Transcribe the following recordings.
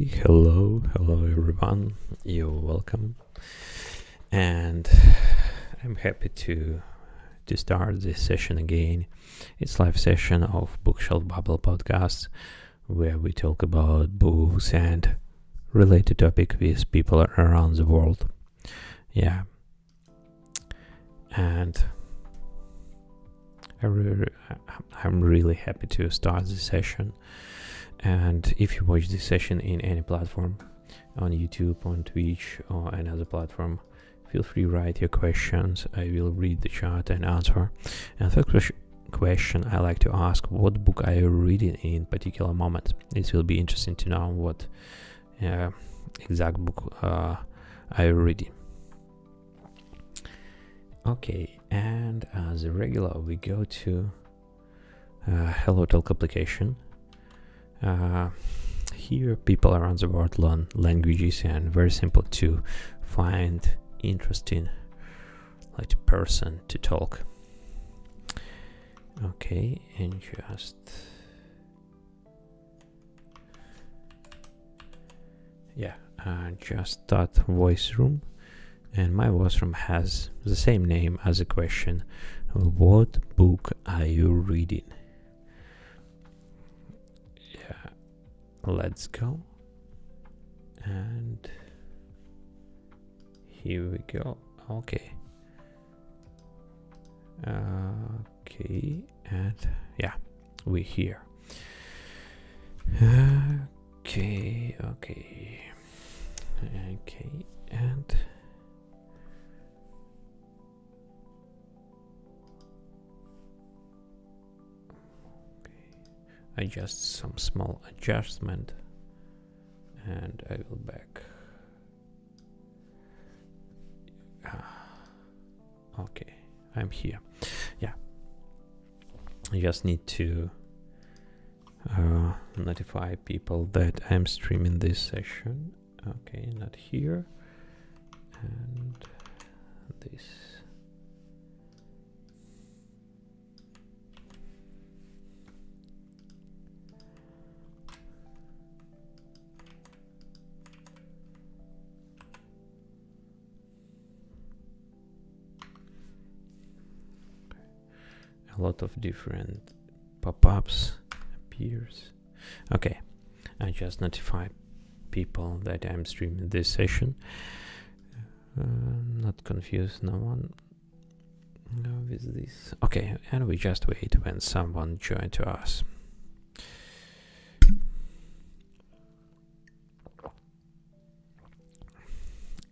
Hello everyone. You're welcome, and I'm happy to start this session again. It's live session of Bookshelf Babble podcast, where we talk about books and related topic with people around the world. Yeah, and I'm really happy to start this session. And if you watch this session in any platform, on YouTube, on Twitch, or another platform, feel free to write your questions. I will read the chat and answer. And first question I like to ask: what book are you reading in particular moment? It will be interesting to know what exact book are you reading. Okay, and as a regular, we go to Hello Talk application. Here people around the world learn languages, and very simple to find interesting person to talk. Okay, and just start voice room, and my voice room has the same name as a question: what book are you reading? Let's go, and here we go. Okay, and we're here. Okay, and adjust some small adjustment, and I will back. Okay, I'm here. Yeah, I just need to notify people that I'm streaming this session. Okay, not here, and this. A lot of different pop-ups appears. Okay, I just notify people that I'm streaming this session. Not confuse no one with this. Okay, and we just wait when someone joins to us.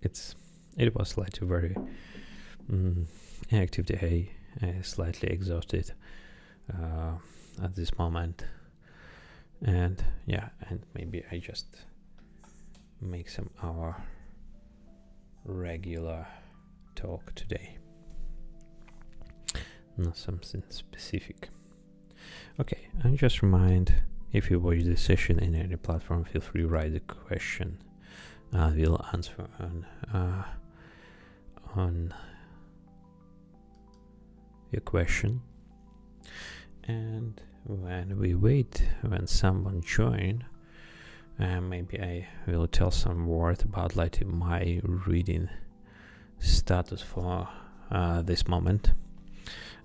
It was like a very active day. Slightly exhausted at this moment, and maybe I just make some our regular talk today, not something specific. Okay, and just remind, if you watch this session in any platform, feel free to write a question. We'll answer on your question, and when we wait when someone join, maybe I will tell some word about my reading status for this moment.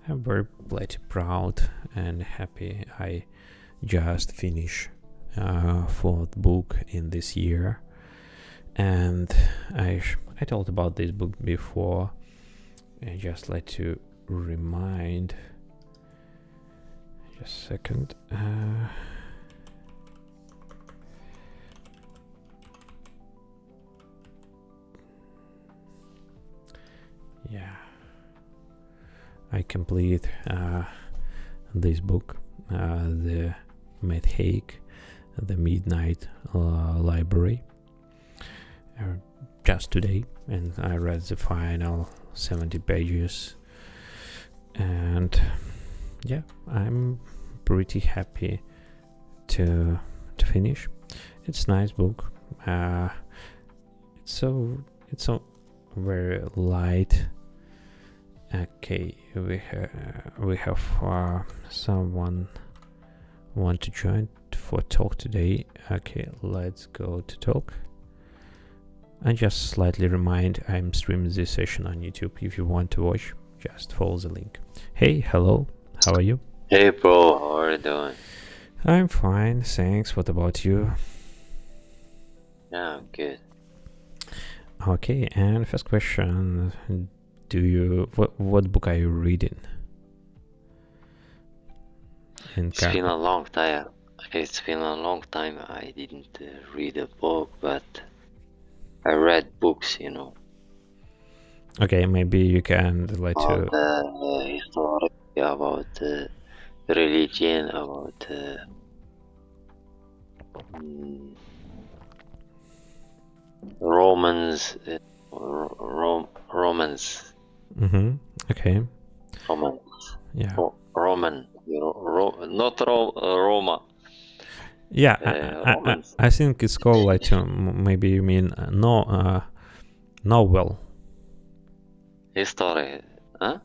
I'm very proud and happy. I just finished fourth book in this year, and I told about this book before. I just like to remind, just a second. I complete this book, the Medhake, the Midnight Library, just today, and I read the final 70 pages. And I'm pretty happy to finish. It's a nice book. It's so very light. Okay, we have someone want to join for talk today. Okay, let's go to talk. And just slightly remind, I'm streaming this session on YouTube. If you want to watch, just follow the link. Hey, hello, how are you? Hey bro, how are you doing? I'm fine, thanks. What about you? Yeah, I'm good. Okay, and first question, what book are you reading? It's been a long time. I didn't read a book, but I read books, you know. Okay, maybe you can like to history, about religion, about Romans, Romans. Okay. Romans. Yeah. Roman, not Roma. Yeah, I think it's called like maybe you mean novel. History, huh?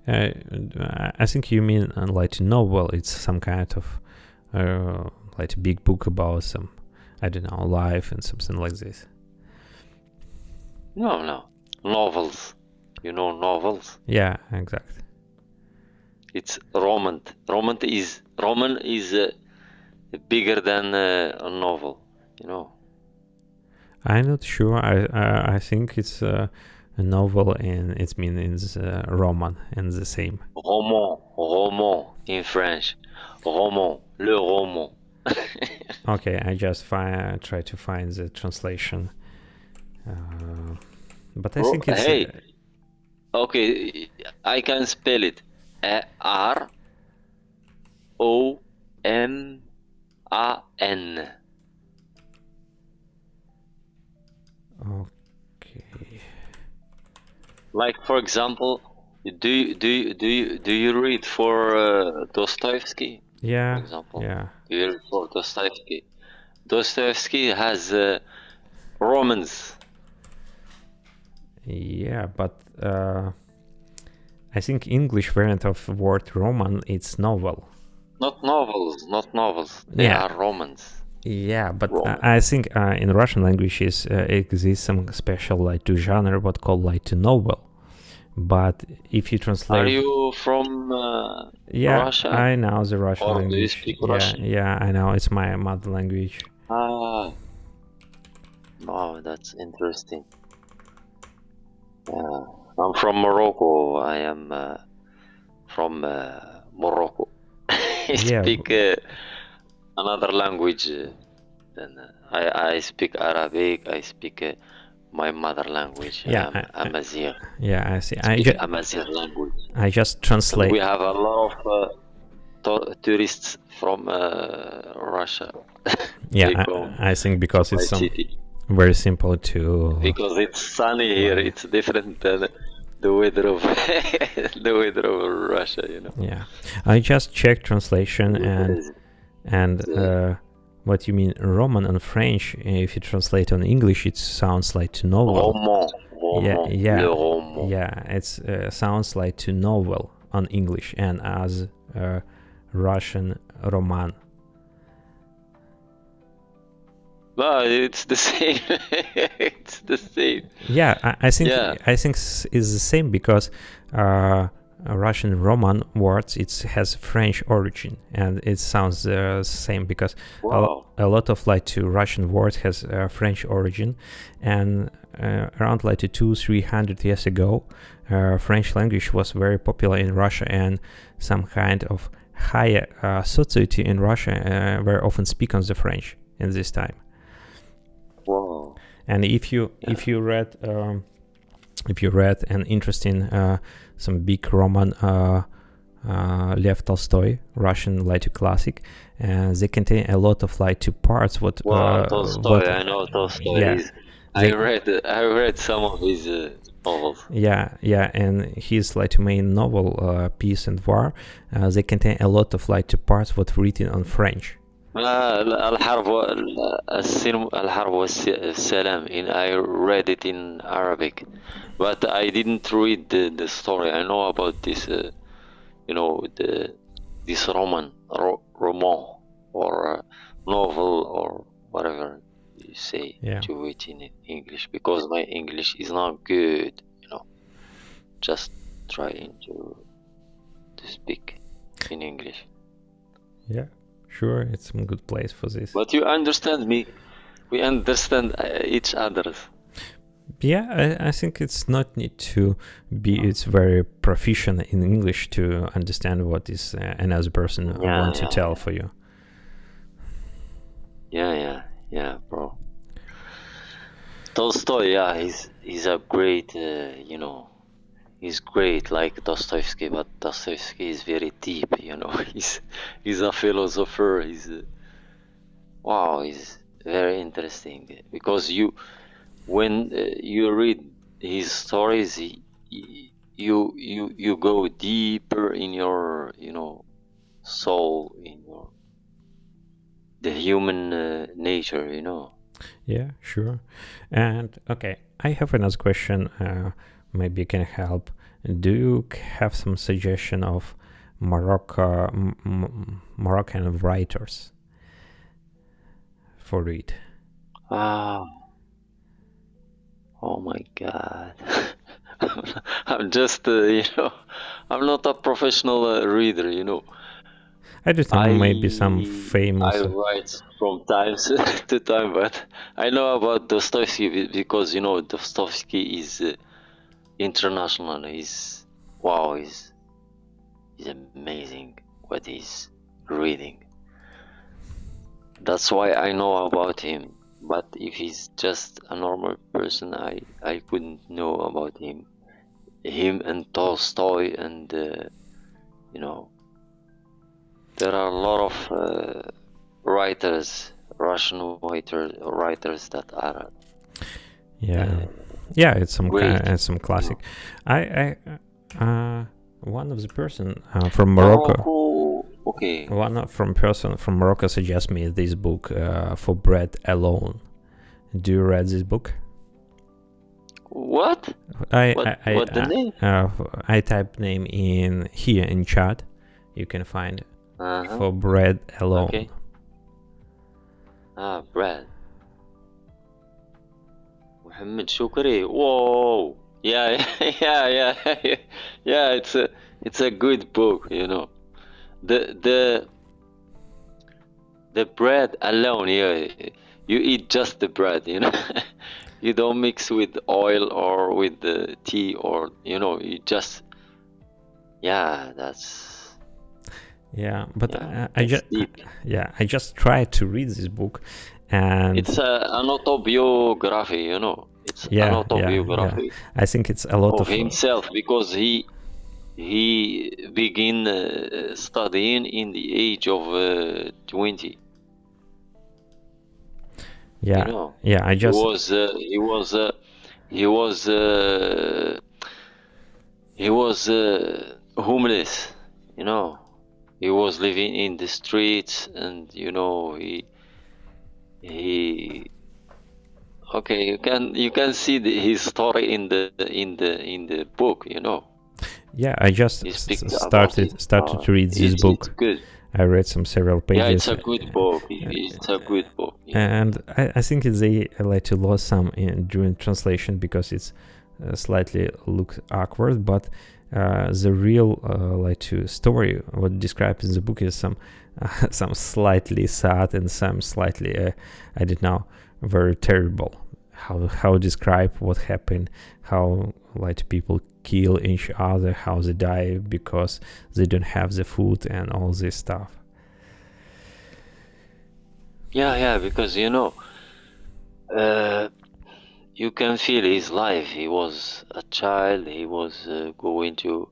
I think you mean like novel. It's some kind of like a big book about some, I don't know, life and something like this. No, novels. You know novels? Yeah, exactly. It's Roman. Roman is bigger than a novel, you know. I'm not sure. I think it's a novel and it means Roman and the same. Roman in French. Roman, le roman. Okay, I just try to find the translation. But I think it's... Hey, okay, I can spell it. R-O-M-A-N. Okay. Like, for example, do you read for Dostoevsky? Yeah. For example, yeah. Do you read for Dostoevsky? Dostoevsky has romans. Yeah, but I think English variant of word Roman, it's novel. Not novels. They are romans. Yeah, but I think in Russian language exists some special like to genre what called like to novel. But if you translate... Are you from Russia? I know the Russian language. Do you speak Russian? Yeah, I know. It's my mother language. Wow, that's interesting. I'm from Morocco. I am from Morocco. I speak another language. Then I speak Arabic. I speak my mother language. Amazigh. Yeah, I see. Amazigh language. I just translate. We have a lot of tourists from Russia. Yeah, I think because it's very simple to... Because it's sunny here, it's different than the weather of Russia, you know. Yeah, I just checked translation and what you mean Roman and French. If you translate on English, it sounds like to novel. Roman. Yeah. It's sounds like to novel on English, and as Russian Roman. No, it's the same. It's the same. Yeah, I think it's the same because Russian Roman words has French origin, and it sounds the same because a lot of like to Russian words has French origin, and around like 200-300 years ago, French language was very popular in Russia, and some kind of higher society in Russia very often speak on the French in this time. Wow. And if you read an interesting some big Roman Lev Tolstoy, Russian like classic, and they contain a lot of like two parts. Tolstoy, I know Tolstoy. Yeah, I read some of his novels. Yeah, and his like main novel, Peace and War, they contain a lot of like two parts what written on French. الحرب والسلام. I read it in Arabic, but I didn't read the story. I know about this, this Roman. or novel or whatever you say Yeah. to it in English, because my English is not good, just trying to speak in English. Yeah, sure, it's some good place for this. But you understand me. We understand each other. Yeah, I think it's not need to be. It's very proficient in English to understand what is another person want to tell for you. Yeah, bro. Tolstoy, he's a great, he's great like Dostoevsky, but Dostoevsky is very deep, He's a philosopher. He's very interesting, because when you read his stories, you go deeper in your soul, in the human nature, Yeah, sure. And okay, I have another question. Maybe you can help. Do you have some suggestion of Moroccan writers for read? Oh my God. I'm just, I'm not a professional reader, I do think maybe some famous. I write from time to time, but I know about Dostoevsky because, Dostoevsky is international. He's amazing what he's reading. That's why I know about him. But if he's just a normal person, I couldn't know about him. Him and Tolstoy and, there are a lot of writers, Russian writers that are. Yeah, it's some it's some classic. I one of the person from Morocco. Okay. One person from Morocco suggests me this book, For Bread Alone. Do you read this book? What? What the name? I type name in here in chat. You can find For Bread Alone. Okay. Bread. Mohamed Choukri. Whoa. Yeah. Yeah. It's a good book. The bread alone. Yeah. You eat just the bread. You don't mix with oil or with the tea, or you just. Yeah, that's. Yeah, but I just tried to read this book, and it's an autobiography, It's an autobiography. Yeah. I think it's a lot of himself, because he began studying in the age of 20. Yeah, yeah. I just he was homeless, He was living in the streets, and he okay, you can see his story in the book, Yeah, I just started to read this book. It's good. I read several pages. Yeah, it's a good book. It's a good book. And I think they like to lose some during translation, because it's slightly looks awkward, but the real story what described in the book is some slightly sad and some slightly I don't know, very terrible. How describe what happened, how people kill each other, how they die because they don't have the food and all this stuff. Yeah, because you can feel his life. He was a child. He was going to.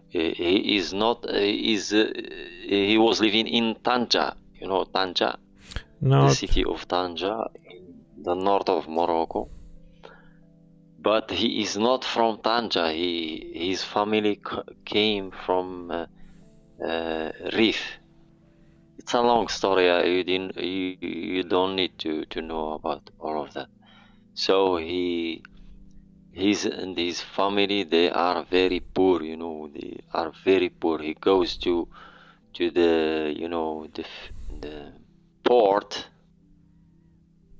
He is not. He was living in Tanja. Tanja, the city of Tanja, in the north of Morocco. But he is not from Tanja. His family came from Rif. It's a long story. You don't need to know about all of that. So his and his family, they are very poor. They are very poor. He goes to the port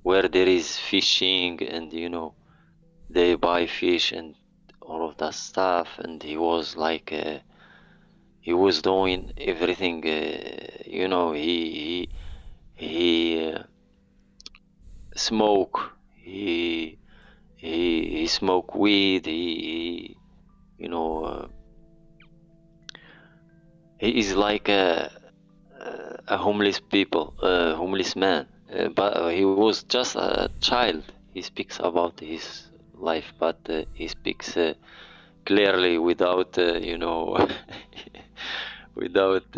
where there is fishing, and they buy fish and all of that stuff. And he was like he was doing everything. He smoke. He smoke weed. He is like a homeless man. But he was just a child. He speaks about his life, but he speaks clearly without, without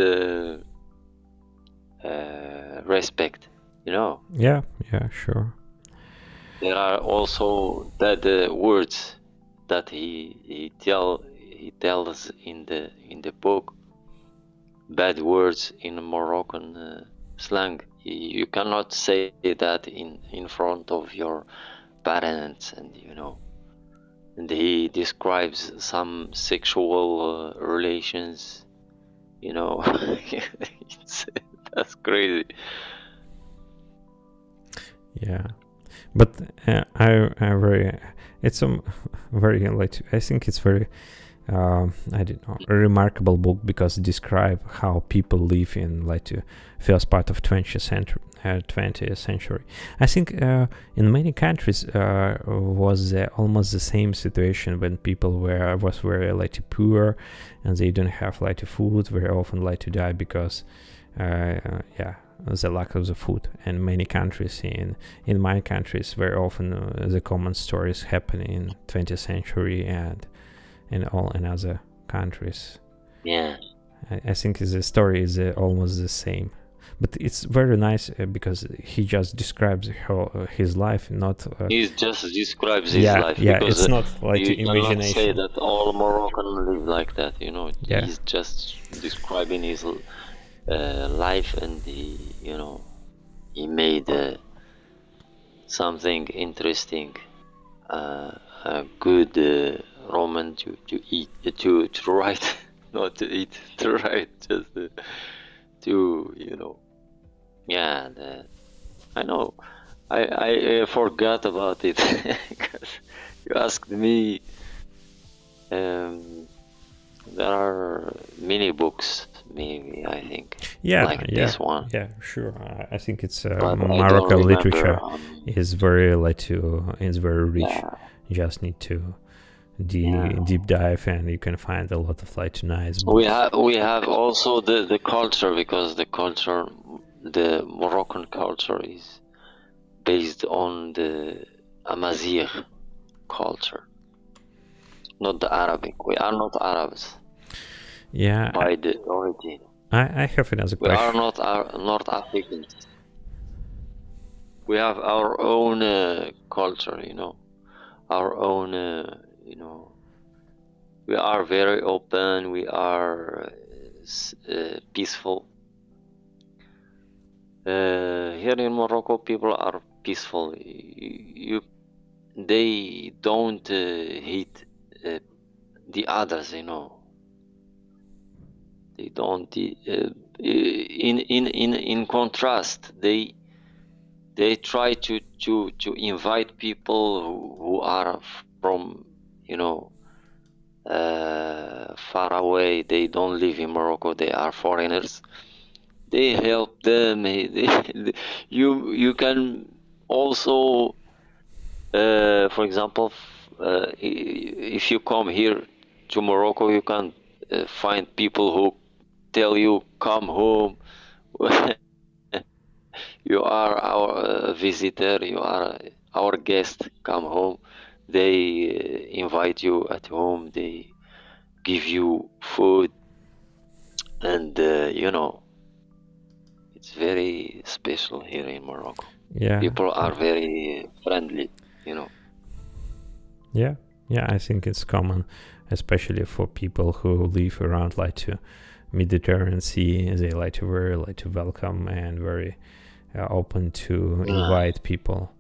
respect. Yeah, sure. There are also bad words that he tells in the book. Bad words in Moroccan slang. You cannot say that in front of your parents, and and he describes some sexual relations. That's crazy. Yeah, but I very, it's very like, I think it's very I don't know, a remarkable book, because it describes how people live in like the first part of 20th century. I think in many countries was almost the same situation when people was very like poor, and they don't have like food, very often like to die because the lack of the food. And many countries in my countries, very often the common stories happen in 20th century and in all in other countries. Yeah, I think the story is almost the same, but it's very nice because he just describes his life, not he just describes his life. Yeah, because, it's not like you imagination. cannot say that all Moroccan live like that. Yeah. He's just describing his life, and he made something interesting, a good Roman to eat, to write, not to eat, to write, just to yeah. I know. I forgot about it because you asked me. There are many books, maybe, I think. Like this one. Yeah, sure. I think it's But Moroccan literature is very is very rich. Yeah. You just need to deep dive, and you can find a lot of nice books. We have also the culture, because the Moroccan culture is based on the Amazigh culture, not the Arabic. We are not Arabs. Yeah. By the origin. I have another question. We are not North Africans. We have our own culture, our own, we are very open. We are peaceful. Here in Morocco, people are peaceful. They don't hit the others, They don't. In contrast, they try to invite people who are from far away. They don't live in Morocco. They are foreigners. They help them. You can also, for example, if you come here to Morocco, you can find people who tell you, come home. You are our visitor, you are our guest, come home. They invite you at home, they give you food, and it's very special here in Morocco. Yeah, people are very friendly, Yeah, I think it's common, especially for people who live around to Mediterranean Sea. They very to welcome and very open to invite people.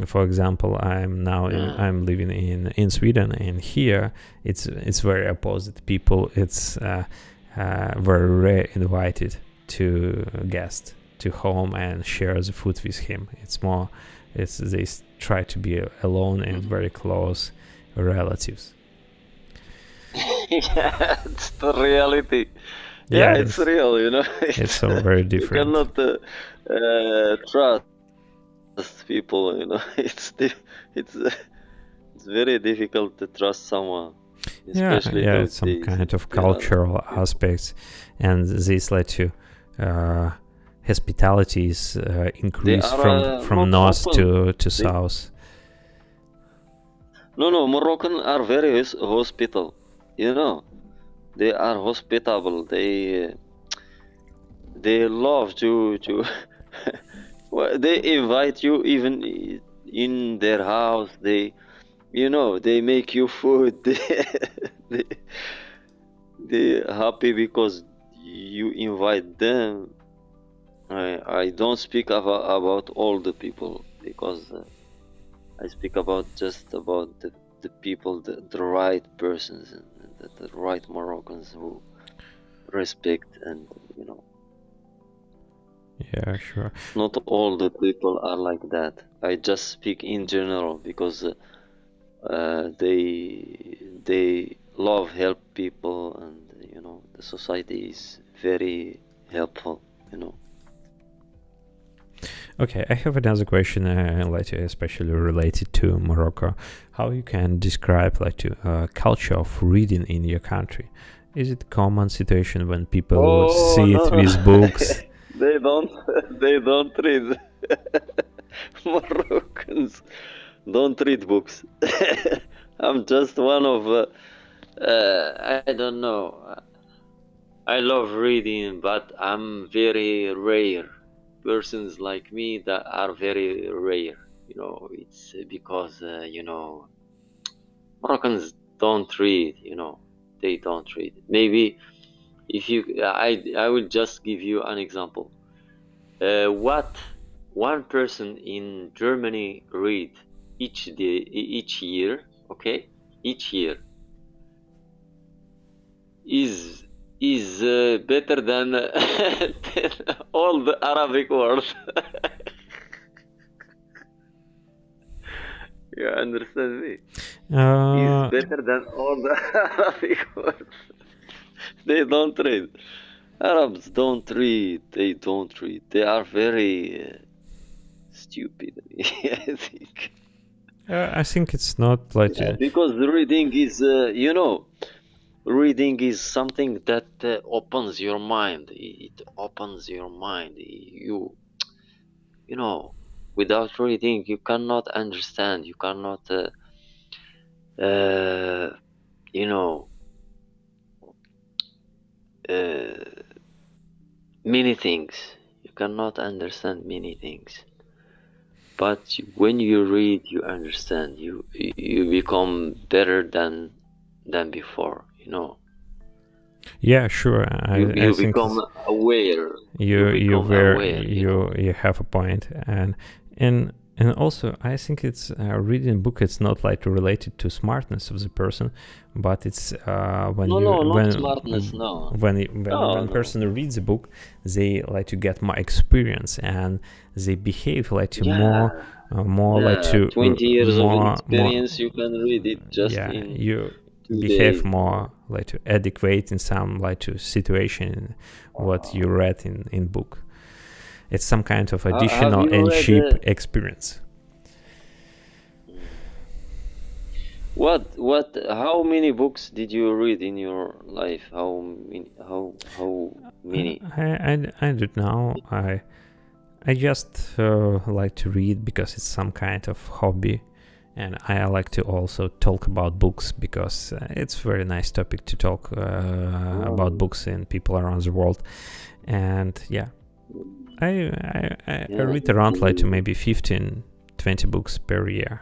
For example, I'm living in Sweden, and here it's very opposite. People, it's very rare invited to guests. to home and share the food with him. It's more, they try to be alone and very close relatives. Yeah, it's the reality. Yeah, Yeah, it's real, you know. It's so very different. You cannot trust people, you know. It's very difficult to trust someone. Especially yeah, those some days. kind of cultural aspects, and this led to hospitalities increase from north to south. No, Moroccan are very hospitable, you know. They are hospitable. They love to well, they invite you even in their house. They make you food. They happy because you invite them. I don't speak about all the people, because I speak just about the people, the right persons, and the right Moroccans who respect, and Yeah, sure. Not all the people are like that. I just speak in general, because they love help people, and the society is very helpful. Okay, I have another question, especially related to Morocco. How you can describe culture of reading in your country? Is it common situation when people sit with books? They don't read. Moroccans don't read books. I'm just one of I don't know. I love reading, but I'm very rare. Persons like me that are very rare. It's because Moroccans don't read. They don't read. Maybe if I will just give you an example. What one person in Germany read each year, okay, each year is better than all the Arabic words. You understand me? Is better than all the Arabic words. They don't read. Arabs don't read. They don't read. They are very stupid. I think. I think it's not like because reading is, reading is something that opens your mind. It opens your mind. Without reading, you cannot understand. You cannot, many things. You cannot understand many things. But when you read, you understand. You become better than before. Yeah, sure. You become aware. You have a point, and also I think it's reading a book. It's not like related to smartness of the person, but it's when a person reads a book, they like to get more experience, and they behave like to more like to 20 years of experience. You can read it just you behave more like to adequate in some like to situation what you read in book. It's some kind of additional and cheap experience. How many books did you read in your life? How many? I don't know. I just like to read because it's some kind of hobby, and I like to also talk about books because it's a very nice topic to talk about books and people around the world. And yeah, I read around like to maybe 15-20 books per year.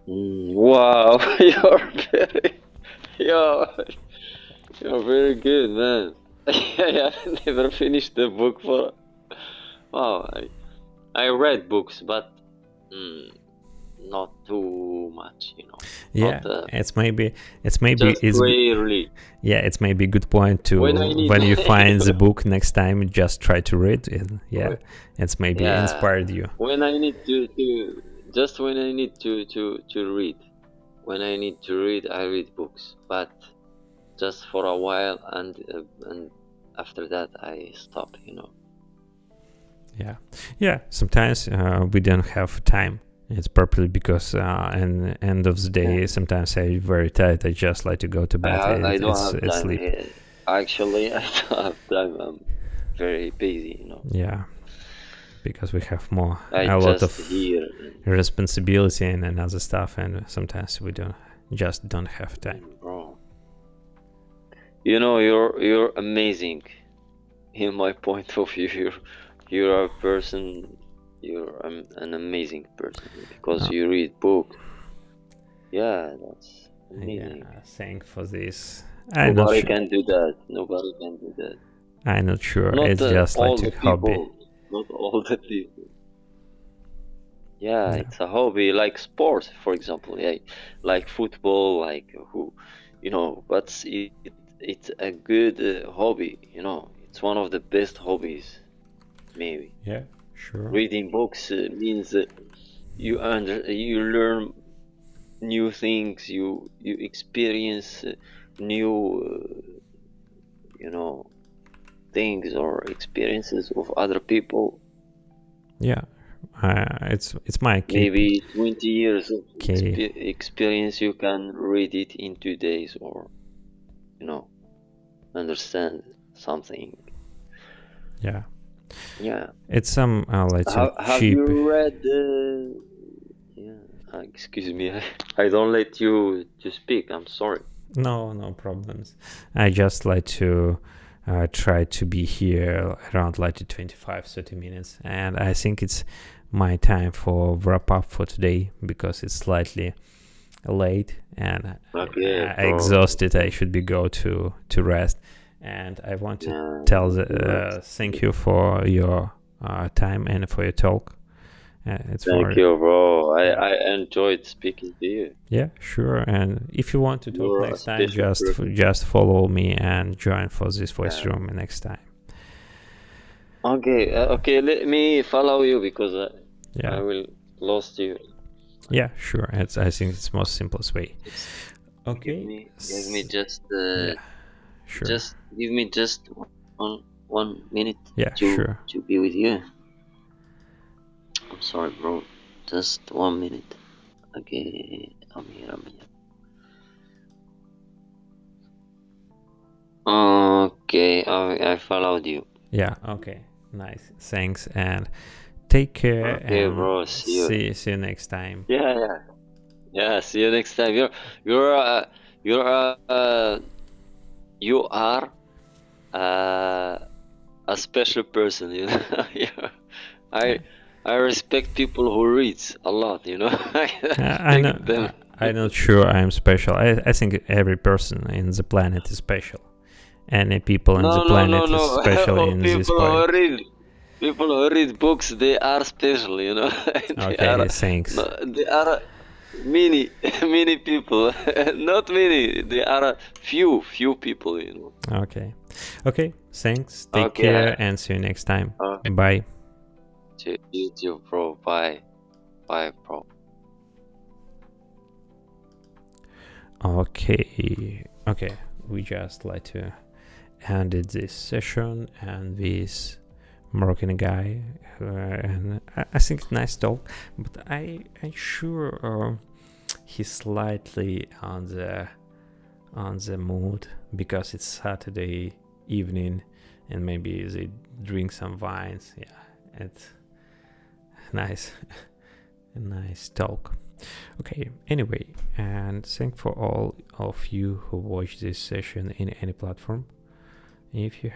Wow, you're very good, man. I never finished the book for. Wow, I read books, but not too much, Yeah, Not it's maybe it's rarely. yeah, it's maybe a good point to When I need when you find the book next time, just try to read it. Yeah, it's maybe yeah, inspired you. when I need to just when I need to read. When I need to read, I read books, but just for a while, and after that I stop. Yeah. Sometimes we don't have time. It's probably because in end of the day, sometimes I'm very tired. I just like to go to bed. I don't have It's time. sleep. Actually, I don't have time. I'm very busy. Yeah, because we have I a lot just of hear. responsibility and other stuff, and sometimes we don't have time. Bro, you're amazing. In my point of view, you're a person. You're an amazing person because you read books. Yeah, that's amazing. Yeah, thank for this. Nobody can do that. Nobody can do that. I'm not sure. Not It's just all like the a hobby. people. Not all the people. Yeah, it's a hobby, like sport, for example. Yeah, like football, like But it's a good hobby. It's one of the best hobbies, maybe. Yeah, sure. Reading books means you learn new things. You experience new things or experiences of other people. Yeah, it's my key. Maybe 20 years of experience, you can read it in 2 days, or understand something. Yeah, Yeah. it's some like have cheap. you read excuse me, I don't let you to speak. I'm sorry. No problems. I just like to try to be here around like 25-30 minutes, and I think it's my time for wrap up for today because it's slightly late and exhausted. I should be go to rest, and I want to tell thank you for your time and for your talk. Thank you, bro. I enjoyed speaking to you. Yeah, sure. And if you want to talk next time, just follow me and join for this voice room next time. Okay. Let me follow you because I will lost you. Yeah, sure. I think it's the most simplest way. Okay. Give me just sure. Just give me just 1 minute. Yeah, to be with you. I'm sorry, bro. Just 1 minute. Okay, I'm here. Okay, I followed you. Yeah, okay. Nice. Thanks and take care. Okay, and bro. See you next time. Yeah. See you next time. You are a special person. I respect people who reads a lot. I know. I'm not sure I'm special. I think every person in the planet is special. Any people on the planet is special in this point. People who read books, they are special. Okay, thanks. They are many people. Not many. They are few people. Okay, thanks. Take care and see you next time. Bye. You too, bro. Bye, bro. Okay. We just like to end this session and this Moroccan guy, and I think it's nice talk, but I'm sure he's slightly on the mood because it's Saturday evening and maybe they drink some wines. Yeah, it's nice. A nice talk. Okay, anyway, and thank for all of you who watch this session in any platform. If you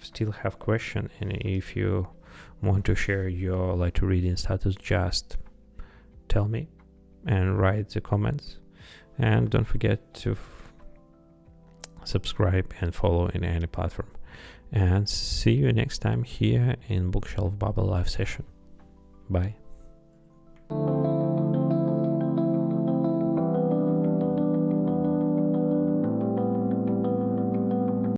still have question, and if you want to share your like to reading status, just tell me and write the comments, and don't forget to subscribe and follow in any platform. And see you next time here in Bookshelf Babble live session. Bye.